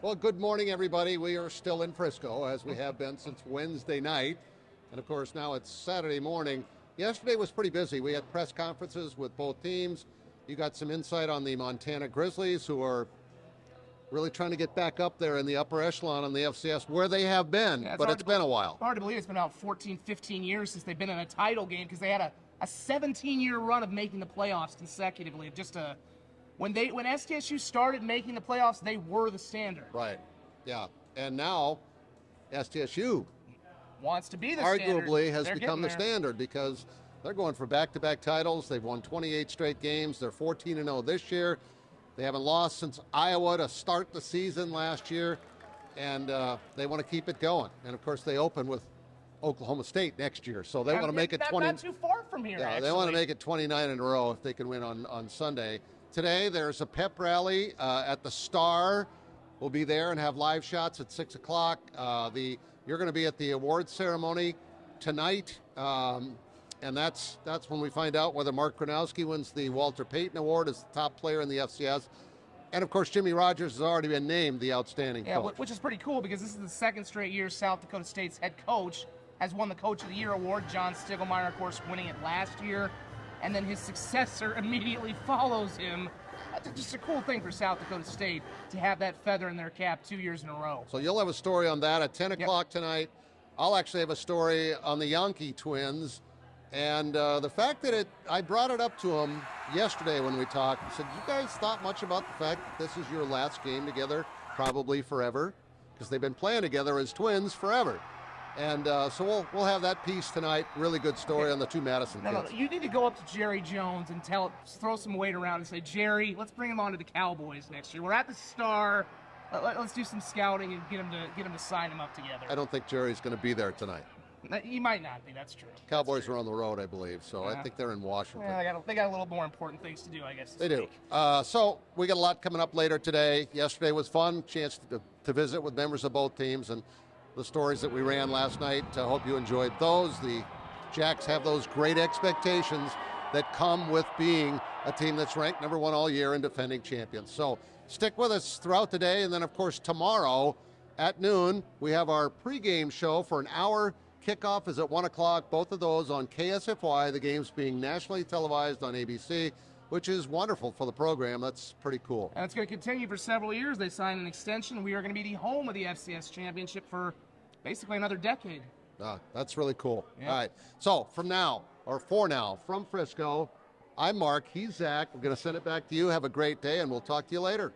Well, good morning, everybody. We are still in Frisco, as we have been since Wednesday night. And of course, now it's Saturday morning. Yesterday was pretty busy. We had press conferences with both teams. You got some insight on the Montana Grizzlies, who are really trying to get back up there in the upper echelon on the FCS, where they have been, but it's been a while. Hard to believe it's been about 14, 15 years since they've been in a title game, because they had a 17-year run of making the playoffs consecutively. When STSU started making the playoffs, they were the standard. Right, yeah. And now STSU wants to be the standard. Arguably has become the standard, because they're going for back-to-back titles. They've won 28 straight games. They're 14-0 this year. They haven't lost since Iowa to start the season last year, and they want to keep it going. And of course, they open with Oklahoma State next year, so they want to make it 20. Not too far from here. Yeah, actually. They want to make it 29 in a row if they can win on Sunday. Today, there's a pep rally at the Star. We'll be there and have live shots at 6 o'clock. You're going to be at the awards ceremony tonight, and that's when we find out whether Mark Gronowski wins the Walter Payton Award as the top player in the FCS. And of course, Jimmy Rogers has already been named the outstanding coach. Which is pretty cool, because this is the second straight year South Dakota State's head coach has won the Coach of the Year award. John Stiglmeyer, of course, winning it last year. And then his successor immediately follows him. That's just a cool thing for South Dakota State to have that feather in their cap 2 years in a row. So you'll have a story on that at 10 o'clock tonight. I'll actually have a story on the Yankee twins. And the fact that I brought it up to them yesterday when we talked. I said, you guys thought much about the fact that this is your last game together, probably forever? Because they've been playing together as twins forever. And so we'll have that piece tonight. Really good story on the two Madison kids. No, you need to go up to Jerry Jones and throw some weight around and say, Jerry, let's bring him on to the Cowboys next year. We're at the Star. Let's do some scouting and get him to sign him up together. I don't think Jerry's going to be there tonight. He might not be. That's true. Cowboys are on the road, I believe, so I think they're in Washington. Yeah, they got a little more important things to do, I guess. They do. So we got a lot coming up later today. Yesterday was fun. Chance to visit with members of both teams and the stories that we ran last night. I hope you enjoyed those. The Jacks have those great expectations that come with being a team that's ranked number one all year and defending champions. So stick with us throughout the day, and then, of course, tomorrow at noon, we have our pregame show for an hour. Kickoff is at 1 o'clock, both of those on KSFY, the games being nationally televised on ABC, which is wonderful for the program. That's pretty cool. And it's going to continue for several years. They signed an extension. We are going to be the home of the FCS championship for basically another decade. That's really cool. Yeah. All right. So for now, from Frisco, I'm Mark. He's Zach. We're going to send it back to you. Have a great day, and we'll talk to you later.